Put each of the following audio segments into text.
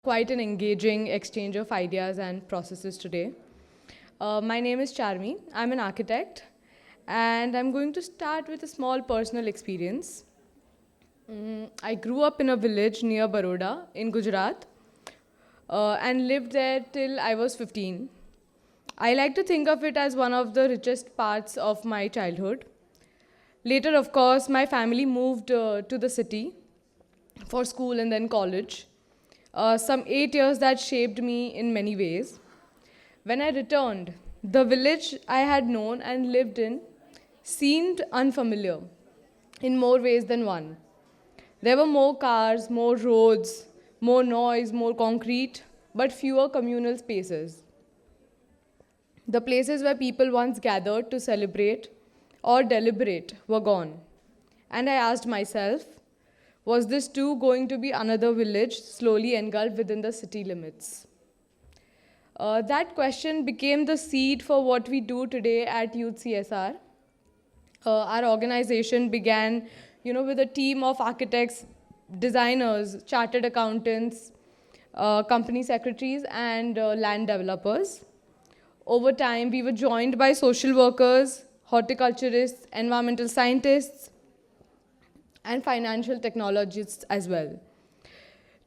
quite an engaging exchange of ideas and processes today. My name is Charmi. I'm an architect, and I'm going to start with a small personal experience. I grew up in a village near Baroda in Gujarat and lived there till I was 15. I like to think of it as one of the richest parts of my childhood. Later, of course, my family moved to the city for school and then college. Some 8 years that shaped me in many ways. When I returned, the village I had known and lived in seemed unfamiliar in more ways than one. There were more cars, more roads, more noise, more concrete, but fewer communal spaces. The places where people once gathered to celebrate or deliberate were gone. And I asked myself, was this too going to be another village slowly engulfed within the city limits? That question became the seed for what we do today at Youth CSR. Our organization began, with a team of architects, designers, chartered accountants, company secretaries, and land developers. Over time, we were joined by social workers, horticulturists, environmental scientists, and financial technologists as well.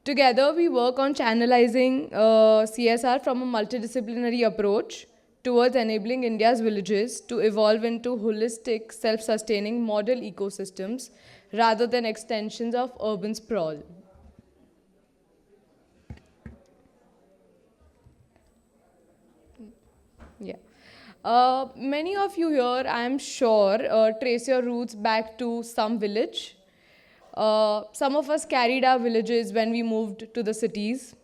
Together, we work on channelizing CSR from a multidisciplinary approach towards enabling India's villages to evolve into holistic, self-sustaining model ecosystems rather than extensions of urban sprawl. Yeah. Many of you here, I am sure, trace your roots back to some village. Some of us carried our villages when we moved to the cities.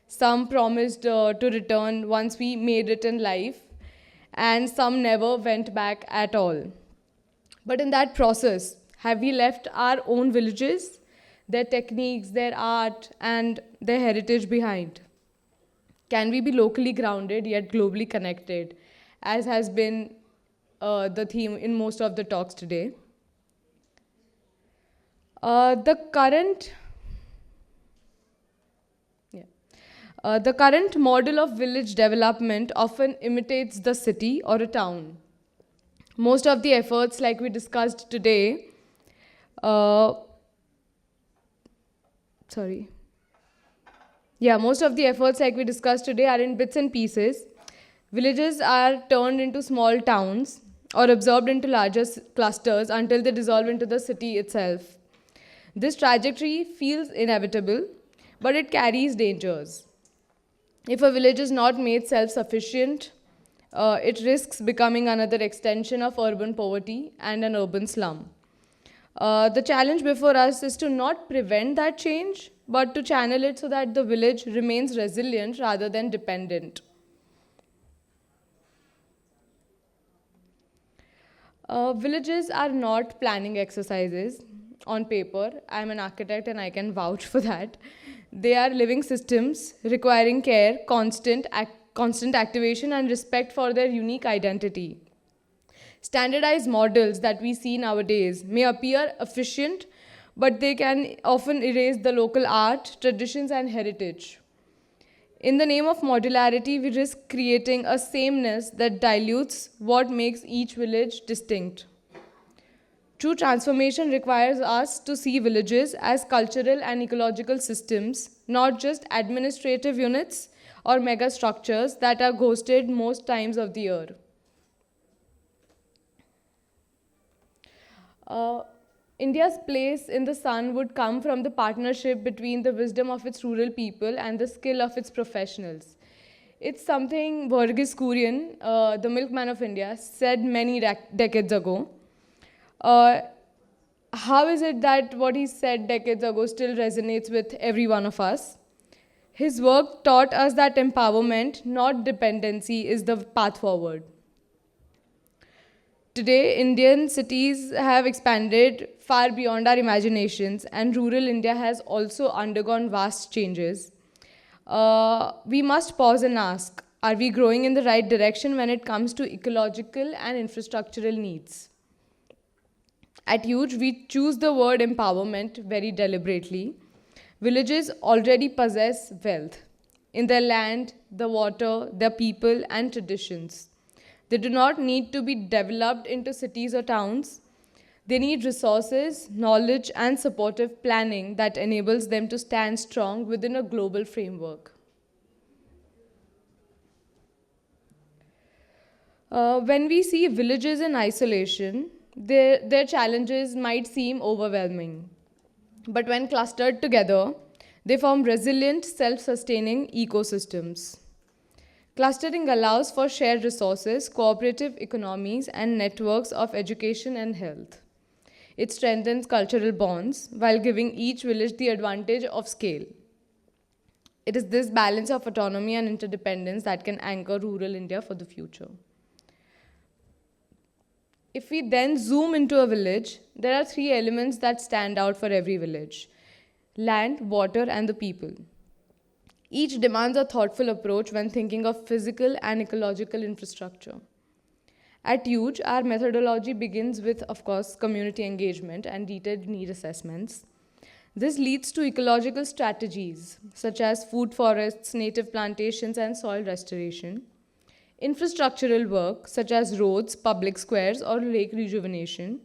Some promised to return once we made it in life, and some never went back at all. But in that process, have we left our own villages, their techniques, their art, and their heritage behind? Can we be locally grounded yet globally connected, as has been the theme in most of the talks today? The current model of village development often imitates the city or a town. Most of the efforts, like we discussed today, most of the efforts, like we discussed today, are in bits and pieces. Villages are turned into small towns or absorbed into larger clusters until they dissolve into the city itself. This trajectory feels inevitable, but it carries dangers. If a village is not made self-sufficient, it risks becoming another extension of urban poverty and an urban slum. The challenge before us is to not prevent that change, but to channel it so that the village remains resilient rather than dependent. Villages are not planning exercises on paper. I'm an architect and I can vouch for that. They are living systems requiring care, constant activation, and respect for their unique identity. Standardized models that we see nowadays may appear efficient, but they can often erase the local art, traditions, and heritage. In the name of modularity, we risk creating a sameness that dilutes what makes each village distinct. True transformation requires us to see villages as cultural and ecological systems, not just administrative units or mega structures that are ghosted most times of the year. India's place in the sun would come from the partnership between the wisdom of its rural people and the skill of its professionals. It's something Verghese Kurian, the milkman of India, said many decades ago. How is it that what he said decades ago still resonates with every one of us? His work taught us that empowerment, not dependency, is the path forward. Today, Indian cities have expanded far beyond our imaginations, and rural India has also undergone vast changes. We must pause and ask, are we growing in the right direction when it comes to ecological and infrastructural needs? At YUJ, we choose the word empowerment very deliberately Villages already possess wealth in their land, the water, their people, and traditions. They do not need to be developed into cities or towns. They need resources, knowledge, and supportive planning that enables them to stand strong within a global framework. When we see villages in isolation, their challenges might seem overwhelming. But when clustered together, they form resilient, self sustaining ecosystems. Clustering allows for shared resources, cooperative economies, and networks of education and health. It strengthens cultural bonds while giving each village the advantage of scale. It is this balance of autonomy and interdependence that can anchor rural India for the future. If we then zoom into a village, there are three elements that stand out for every village: land, water, and the people. Each demands a thoughtful approach when thinking of physical and ecological infrastructure. At YUJ, our methodology begins with, of course, community engagement and detailed need assessments. This leads to ecological strategies such as food forests, native plantations, and soil restoration. Infrastructural work such as roads, public squares, or lake rejuvenation.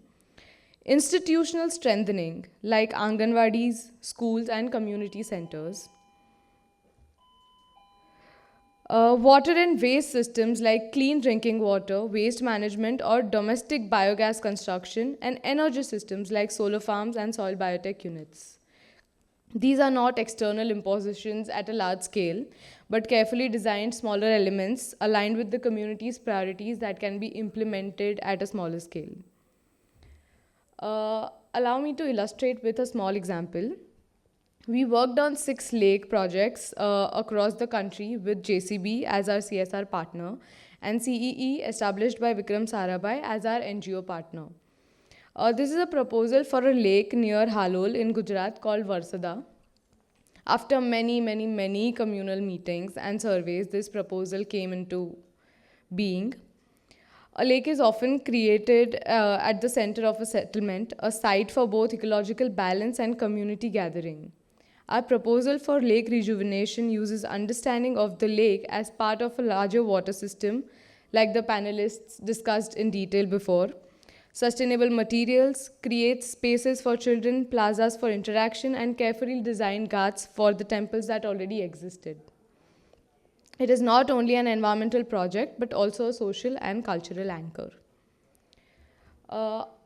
Institutional strengthening like Anganwadis, schools, and community centers. Water and waste systems like clean drinking water, waste management, or domestic biogas construction, and energy systems like solar farms and soil biotech units. These are not external impositions at a large scale, but carefully designed smaller elements aligned with the community's priorities that can be implemented at a smaller scale. Allow me to illustrate with a small example. We worked on 6 lake projects across the country with JCB as our CSR partner and CEE established by Vikram Sarabhai as our NGO partner. This is a proposal for a lake near Halol in Gujarat called Varsada. After many communal meetings and surveys, this proposal came into being. A lake is often created at the center of a settlement, a site for both ecological balance and community gathering. Our proposal for lake rejuvenation uses understanding of the lake as part of a larger water system, like the panelists discussed in detail before. Sustainable materials, creates spaces for children, plazas for interaction, and carefully designed ghats for the temples that already existed. It is not only an environmental project, but also a social and cultural anchor.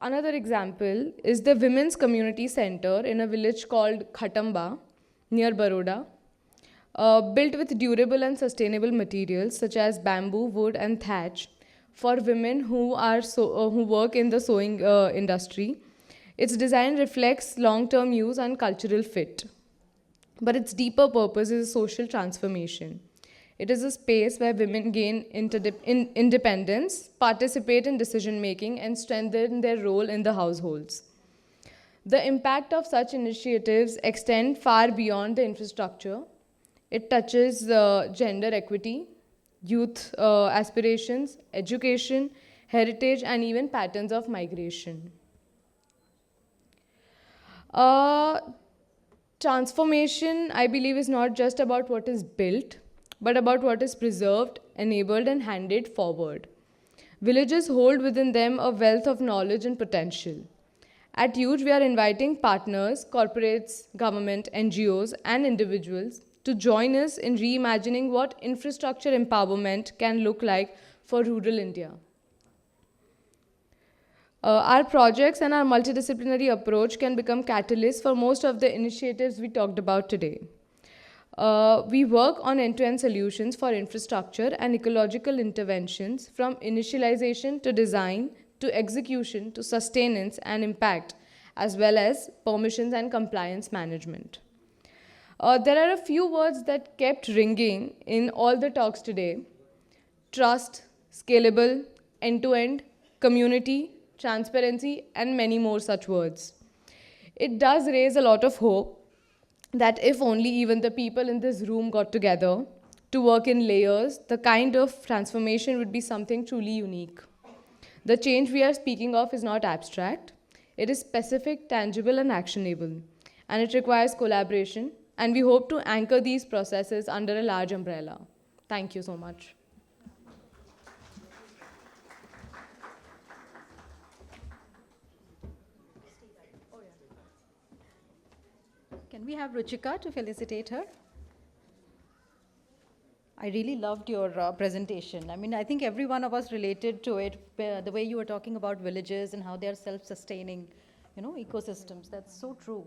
Another example is the Women's Community Center in a village called Khatamba, near Baroda, built with durable and sustainable materials such as bamboo, wood, and thatch for women who work in the sewing industry. Its design reflects long-term use and cultural fit, but its deeper purpose is social transformation. It is a space where women gain independence, participate in decision-making, and strengthen their role in the households. The impact of such initiatives extend far beyond the infrastructure. It touches gender equity, youth aspirations, education, heritage, and even patterns of migration. Transformation, I believe, is not just about what is built, but about what is preserved, enabled, and handed forward. Villages hold within them a wealth of knowledge and potential. At YUJ, we are inviting partners, corporates, government, NGOs, and individuals to join us in reimagining what infrastructure empowerment can look like for rural India. Our projects and our multidisciplinary approach can become catalysts for most of the initiatives we talked about today. We work on end-to-end solutions for infrastructure and ecological interventions from initialization to design to execution to sustenance and impact, as well as permissions and compliance management. There are a few words that kept ringing in all the talks today: trust, scalable, end-to-end, community, transparency, and many more such words. It does raise a lot of hope that if only even the people in this room got together to work in layers, the kind of transformation would be something truly unique. The change we are speaking of is not abstract. It is specific, tangible, and actionable. and it requires collaboration, and we hope to anchor these processes under a large umbrella. Thank you so much. Can we have Ruchika to felicitate her? I really loved your presentation. I mean, I think every one of us related to it, the way you were talking about villages and how they are self-sustaining, ecosystems. That's so true.